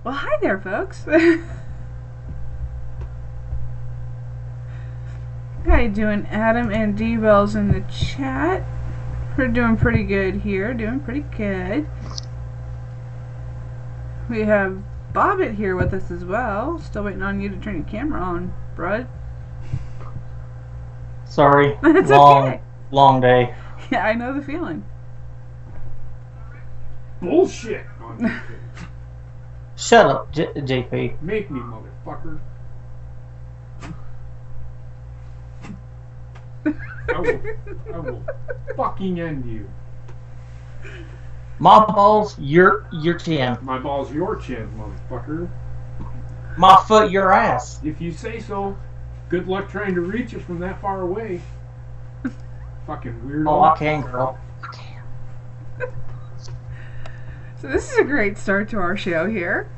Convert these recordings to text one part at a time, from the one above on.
Well, hi there, folks. How you doing, Adam and D-Wells in the chat? We're doing pretty good here. Doing pretty good. We have Bobbit here with us as well. Still waiting on you to turn your camera on, bud. Sorry. That's long, okay. long day. Yeah, I know the feeling. Bullshit. Shut up, JP. Make me, motherfucker. I will fucking end you. My balls, your chin. My ball's your chin, motherfucker. My foot, your ass. If you say so. Good luck trying to reach it from that far away. Fucking weirdo. Oh, I can, girl. So this is a great start to our show here.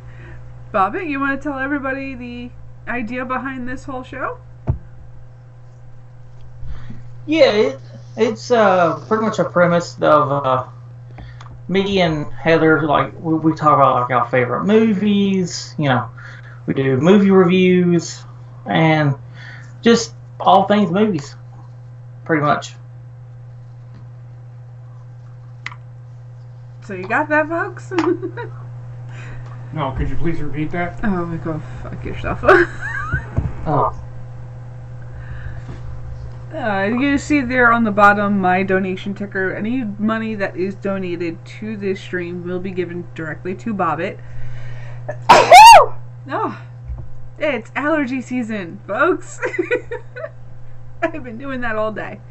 Bobbit, you want to tell everybody the idea behind this whole show? Yeah, it's pretty much a premise of me and Heather, like, we talk about like our favorite movies, you know, we do movie reviews, and just all things movies, pretty much. So you got that, folks? No, could you please repeat that? Oh, go fuck yourself. Oh. You see there on the bottom my donation ticker. Any money that is donated to this stream will be given directly to Bobbit. Oh, it's allergy season, folks. I've been doing that all day.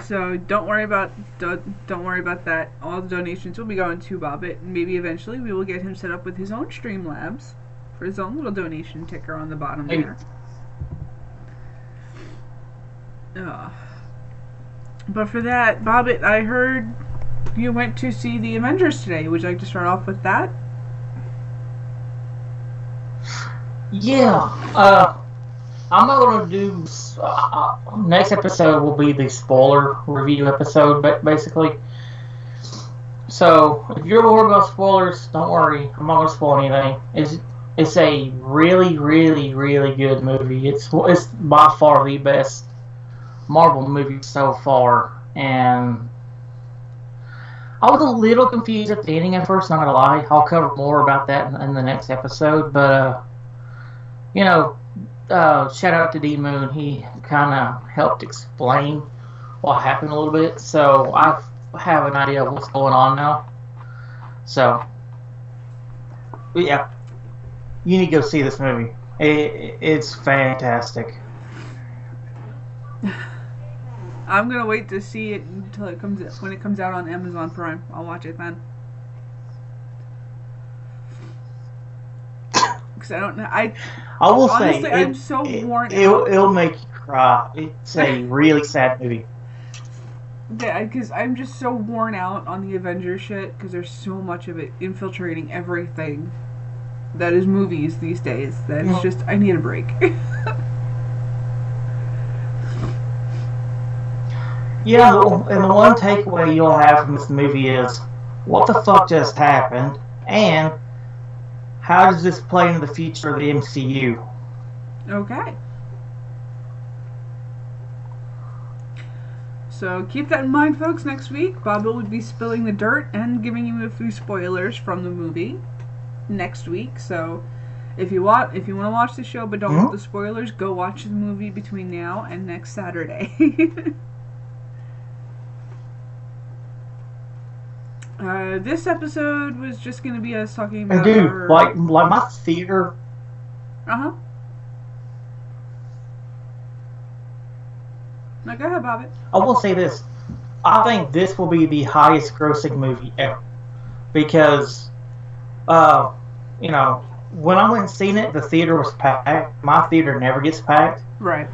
So don't worry about that. All the donations will be going to Bobbit, and maybe eventually we will get him set up with his own Streamlabs for his own little donation ticker on the bottom there. But for that, Bobbit, I heard you went to see the Avengers today. Would you like to start off with that? Yeah, I'm not going to do... next episode will be the spoiler review episode, basically. So, if you're worried about spoilers, don't worry. I'm not going to spoil anything. It's a really, really, really good movie. It's by far the best Marvel movie so far. And I was a little confused at the ending at first, not going to lie. I'll cover more about that in the next episode. But, you know... shout out to D Moon. He kind of helped explain what happened a little bit, so I have an idea of what's going on now. So, yeah, you need to go see this movie. It's fantastic. I'm gonna wait to see it until when it comes out on Amazon Prime. I'll watch it then. Because I don't know. I will honestly, say, I'm so worn out. It'll make you cry. It's a really sad movie. Yeah, because I'm just so worn out on the Avengers shit, because there's so much of it infiltrating everything that is movies these days, that it's just, I need a break. Yeah, and the one takeaway you'll have from this movie is, what the fuck just happened, and how does this play into the future of the MCU? Okay. So keep that in mind, folks. Next week, Bobbit will be spilling the dirt and giving you a few spoilers from the movie next week. So if you want to watch the show but don't want the spoilers, go watch the movie between now and next Saturday. This episode was just going to be us talking about. And dude, like my theater. Now go ahead, Bobbit. I will say this: I think this will be the highest grossing movie ever, because, you know, when I went and seen it, the theater was packed. My theater never gets packed. Right.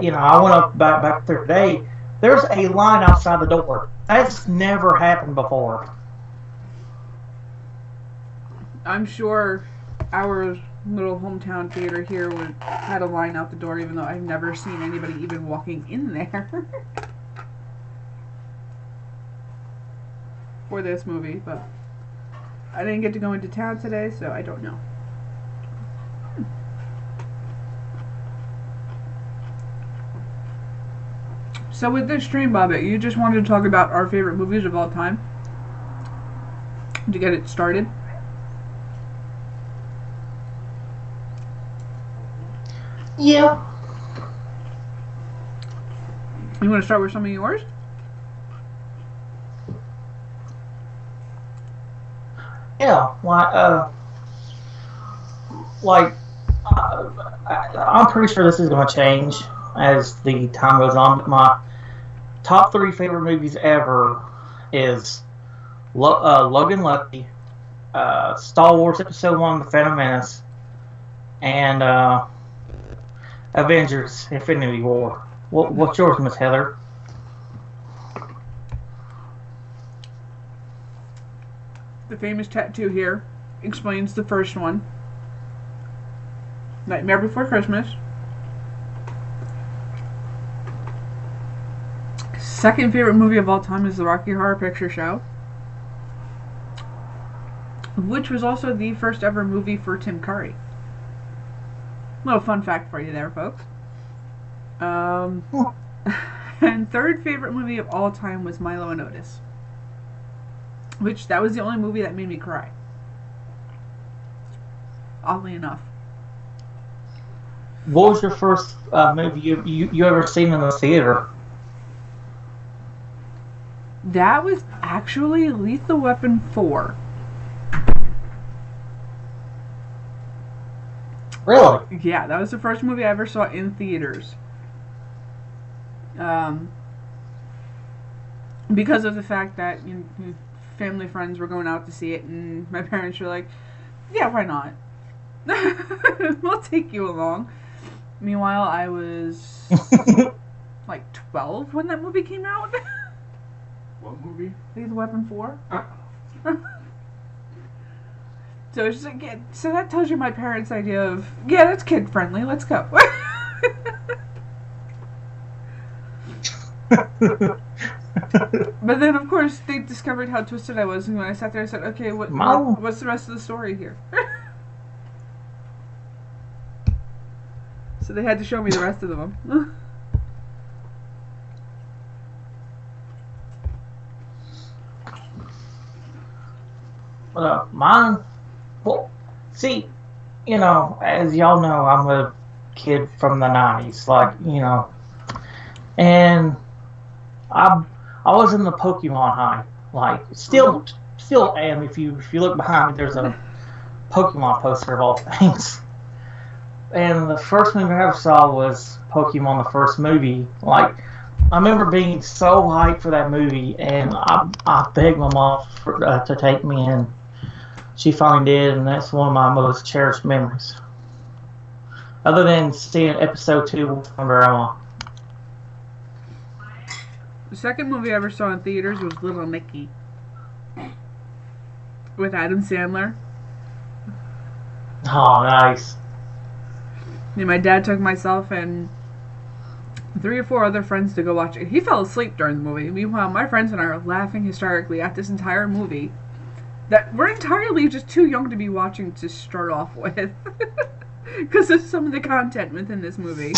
You know, I went up back there today. There's a line outside the door. That's never happened before. I'm sure our little hometown theater here had a line out the door, even though I've never seen anybody even walking in there for this movie. But I didn't get to go into town today, so I don't know. So with this stream, Bobbit, you just wanted to talk about our favorite movies of all time to get it started? Yeah. You want to start with some of yours? Yeah. I'm pretty sure this is going to change as the time goes on. But my top 3 favorite movies ever is Logan Lucky, Star Wars Episode 1, The Phantom Menace, and Avengers: Infinity War. What's yours, Miss Heather? The famous tattoo here explains the first one. Nightmare Before Christmas. Second favorite movie of all time is The Rocky Horror Picture Show, which was also the first ever movie for Tim Curry. Little fun fact for you there, folks. And third favorite movie of all time was Milo and Otis, which that was the only movie that made me cry. Oddly enough. What was your first movie you ever seen in the theater? That was actually Lethal Weapon 4. Really? Yeah, that was the first movie I ever saw in theaters. Because of the fact that family friends were going out to see it, and my parents were like, yeah, why not? We'll take you along. Meanwhile, I was like 12 when that movie came out. What movie? Lethal Weapon 4. So it's just like, yeah, so that tells you my parents' idea of, yeah, that's kid friendly, let's go. But then, of course, they discovered how twisted I was, and when I sat there, I said, okay, what's the rest of the story here? So they had to show me the rest of them. Mine, well, see, as y'all know, I'm a kid from the 90s, and I was in the Pokemon high, still am. If you look behind me, there's a Pokemon poster of all things. And the first movie I ever saw was Pokemon, the first movie. I remember being so hyped for that movie, and I begged my mom to take me in. She finally did, and that's one of my most cherished memories. Other than seeing episode 2 with my grandma. The second movie I ever saw in theaters was Little Nicky, with Adam Sandler. Oh, nice. And my dad took myself and 3 or 4 other friends to go watch it. He fell asleep during the movie. Meanwhile, my friends and I are laughing hysterically at this entire movie that we're entirely just too young to be watching to start off with. Because of some of the content within this movie.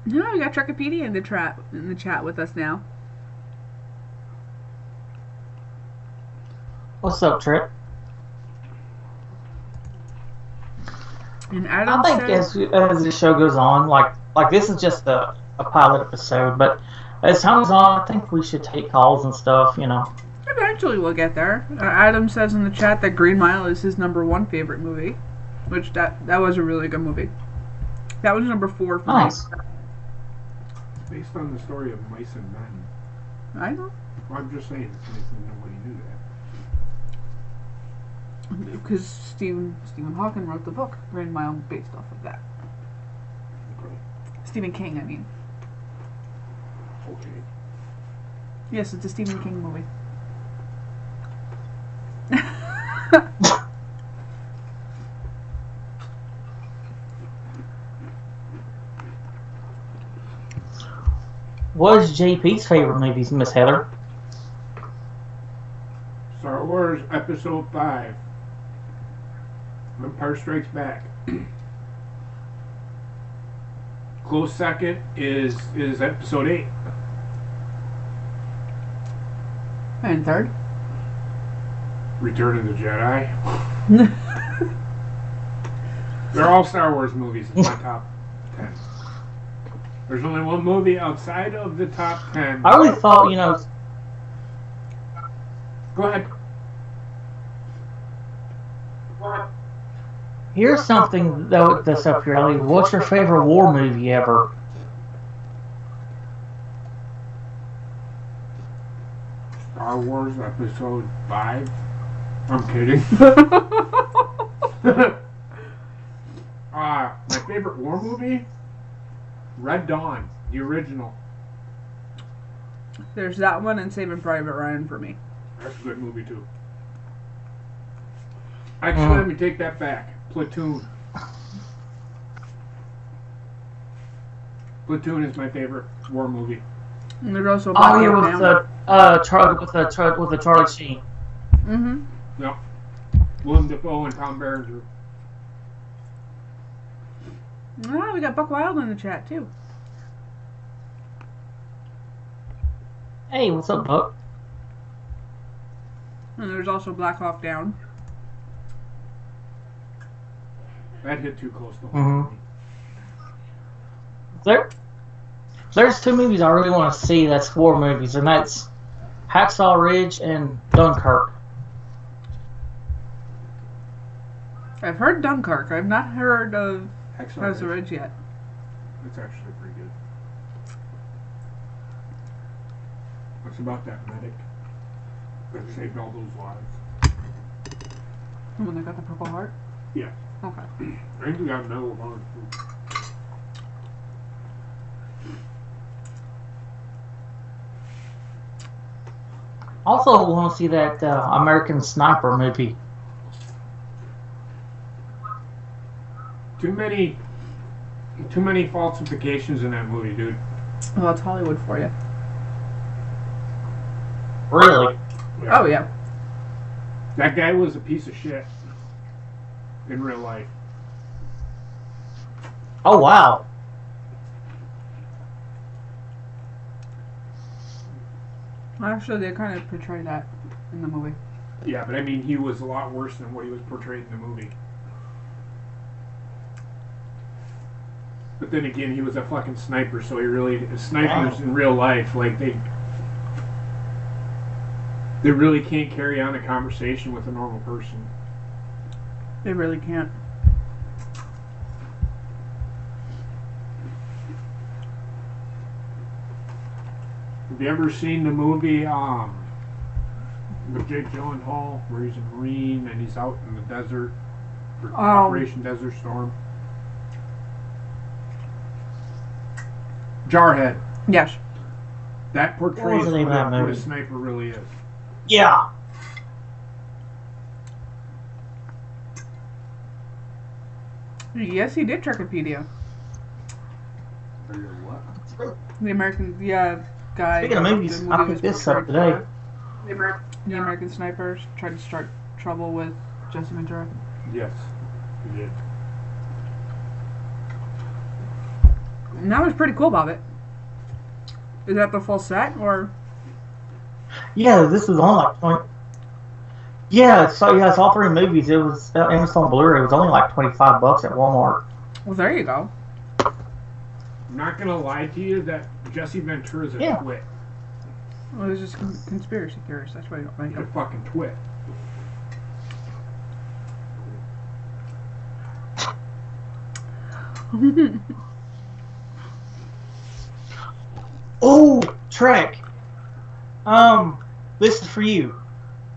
We got Trekipedia in the chat with us now. What's up, Trip? And Adam I think as the show goes on, like this is just a pilot episode, but as time goes on, I think we should take calls and stuff, Eventually we'll get there. Adam says in the chat that Green Mile is his #1 favorite movie, which that was a really good movie. That was #4 for me. Nice. It's based on the story of mice and men. I know. Well, I'm just saying, it's nice that nobody knew that. Because Stephen Hawking wrote the book Green Mile based off of that. Okay. Stephen King, I mean. Okay. Yes, it's a Stephen King movie. What is JP's favorite movies, Miss Heather? Episode 5. Empire Strikes Back. Close second is Episode 8. And third? Return of the Jedi. They're all Star Wars movies in my top 10. There's only one movie outside of the top 10. I really thought, you know... Go ahead. Here's something that's up your alley. What's your favorite war movie ever? Star Wars Episode 5. I'm kidding. My favorite war movie? Red Dawn, the original. There's that one and Saving Private Ryan for me. That's a good movie too. Actually, let me take that back. Platoon. Platoon is my favorite war movie. And there's also Oh yeah, with the Charlie Sheen. Mm-hmm. Yep. Willem Dafoe and Tom Berenger. Oh, we got Buck Wild in the chat too. Hey, what's up, Buck? And there's also Black Hawk Down. That hit too close to home. There's two movies I really want to see that's war movies, and that's Hacksaw Ridge and Dunkirk. I've heard Dunkirk. I've not heard of Hacksaw Ridge yet. It's actually pretty good. What's about that medic that saved all those lives? The one that got the Purple Heart? Yeah. Okay. I think we got Medal of Honor too. Also, I want to see that American Sniper movie. Too many falsifications in that movie, dude. Well, it's Hollywood for you. Really? Yeah. Oh, yeah. That guy was a piece of shit in real life. Oh, wow. Actually, they kind of portray that in the movie. Yeah, but I mean, he was a lot worse than what he was portrayed in the movie. But then again, he was a fucking sniper, so he really... Snipers in real life, like, they really can't carry on a conversation with a normal person. They really can't. Have you ever seen the movie with Jake Gyllenhaal, where he's a Marine and he's out in the desert for Operation Desert Storm? Jarhead. Yes. That portrays What was the name of that what a movie? sniper really is. Yeah. Yes, he did Wikipedia. What? The American, guy. Speaking of movies, the I movie picked was this up portrayed today. for. The American Snipers tried to start trouble with Jesse Ventura. Yes, he did. And that was pretty cool, Bobbit. Is that the full set, or? Yeah, this was on like 20. Yeah, so yeah, it's all three movies. It was Amazon Blu-ray. It was only like $25 at Walmart. Well, there you go. I'm not gonna lie to you that Jesse Ventura's a twit. Well, it was just conspiracy theorists. That's why you don't like He's a him. fucking twit. Oh, Trek. This is for you.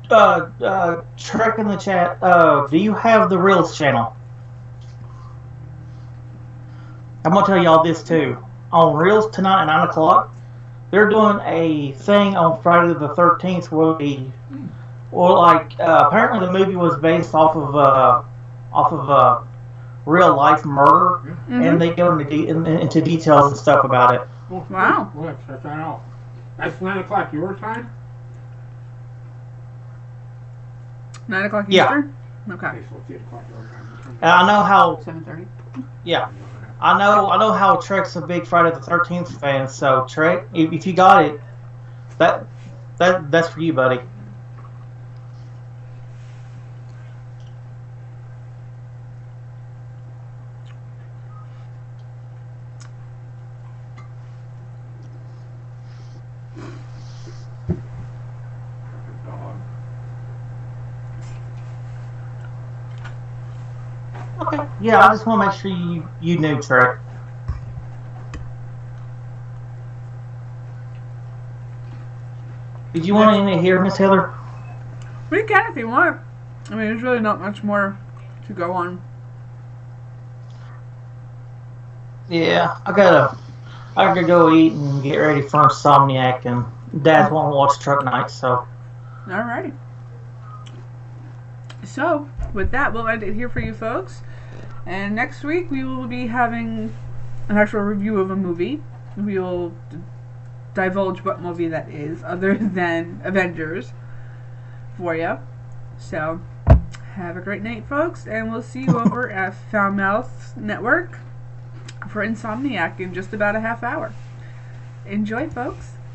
Trek in the chat. Do you have the Reels channel? I'm gonna tell y'all this too. On Reels tonight at 9 o'clock, they're doing a thing on Friday the 13th where apparently the movie was based off of real life murder, and they go into details and stuff about it. Wow. Let's check that out. That's 9 o'clock your time? 9 o'clock Yeah. Eastern? Okay. Okay, so it's 8 o'clock your time. And I know how. 7:30. Yeah. I know how Trek's a big Friday the 13th fan. So Trek, if you got it, that's for you, buddy. Dog. Okay. Yeah, I just want to make sure you knew Trek. Did you want anything to hear, Miss Heather? We can if you want. I mean, there's really not much more to go on. Yeah, I gotta go eat and get ready for Insomniac, and Dad's want to watch Truck Night, so. Alrighty. So, with that, we'll end it here for you folks. And next week, we will be having an actual review of a movie. We will divulge what movie that is, other than Avengers, for you. So, have a great night, folks, and we'll see you over at Foulmouth Network for Insomniac in just about a half hour. Enjoy, folks.